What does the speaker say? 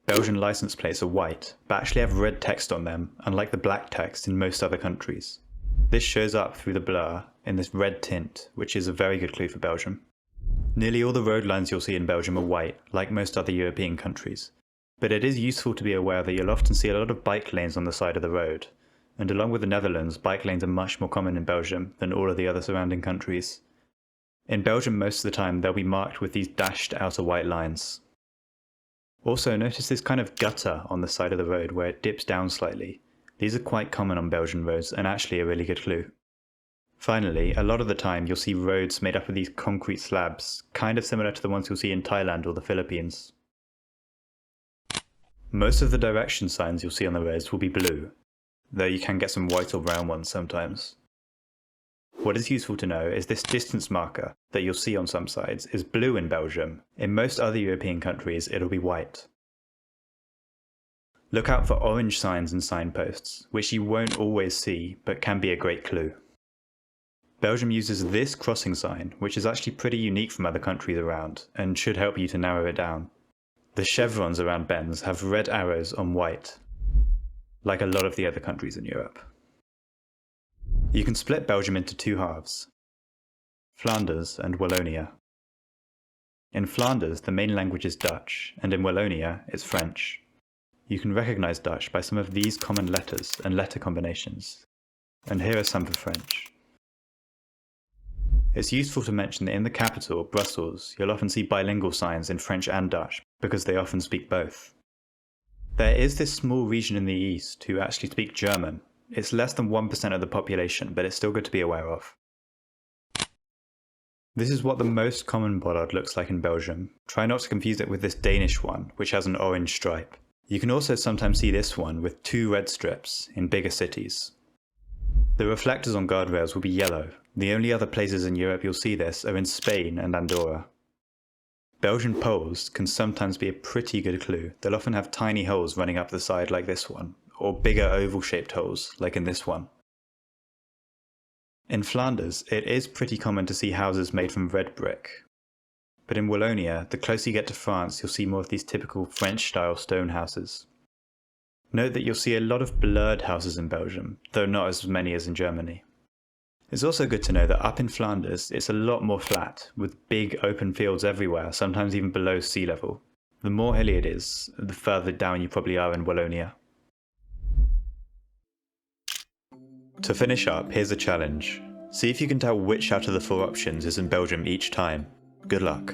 Belgian license plates are white, but actually have red text on them, unlike the black text in most other countries. This shows up through the blur in this red tint, which is a very good clue for Belgium. Nearly all the road lines you'll see in Belgium are white, like most other European countries. But it is useful to be aware that you'll often see a lot of bike lanes on the side of the road, and along with the Netherlands, bike lanes are much more common in Belgium than all of the other surrounding countries. In Belgium, most of the time, they'll be marked with these dashed outer white lines. Also, notice this kind of gutter on the side of the road where it dips down slightly. These are quite common on Belgian roads and actually a really good clue. Finally, a lot of the time you'll see roads made up of these concrete slabs, kind of similar to the ones you'll see in Thailand or the Philippines. Most of the direction signs you'll see on the roads will be blue, though you can get some white or brown ones sometimes. What is useful to know is this distance marker that you'll see on some sides is blue in Belgium. In most other European countries it'll be white. Look out for orange signs and signposts, which you won't always see but can be a great clue. Belgium uses this crossing sign, which is actually pretty unique from other countries around and should help you to narrow it down. The chevrons around bends have red arrows on white, like a lot of the other countries in Europe. You can split Belgium into two halves, Flanders and Wallonia. In Flanders, the main language is Dutch, and in Wallonia, it's French. You can recognise Dutch by some of these common letters and letter combinations, and here are some for French. It's useful to mention that in the capital, Brussels, you'll often see bilingual signs in French and Dutch, because they often speak both. There is this small region in the east who actually speak German. It's less than 1% of the population, but it's still good to be aware of. This is what the most common bollard looks like in Belgium. Try not to confuse it with this Danish one, which has an orange stripe. You can also sometimes see this one with two red strips in bigger cities. The reflectors on guardrails will be yellow. The only other places in Europe you'll see this are in Spain and Andorra. Belgian poles can sometimes be a pretty good clue. They'll often have tiny holes running up the side like this one, or bigger oval-shaped holes like in this one. In Flanders, it is pretty common to see houses made from red brick. But in Wallonia, the closer you get to France, you'll see more of these typical French-style stone houses. Note that you'll see a lot of blurred houses in Belgium, though not as many as in Germany. It's also good to know that up in Flanders, it's a lot more flat, with big open fields everywhere, sometimes even below sea level. The more hilly it is, the further down you probably are in Wallonia. To finish up, here's a challenge. See if you can tell which out of the 4 options is in Belgium each time. Good luck.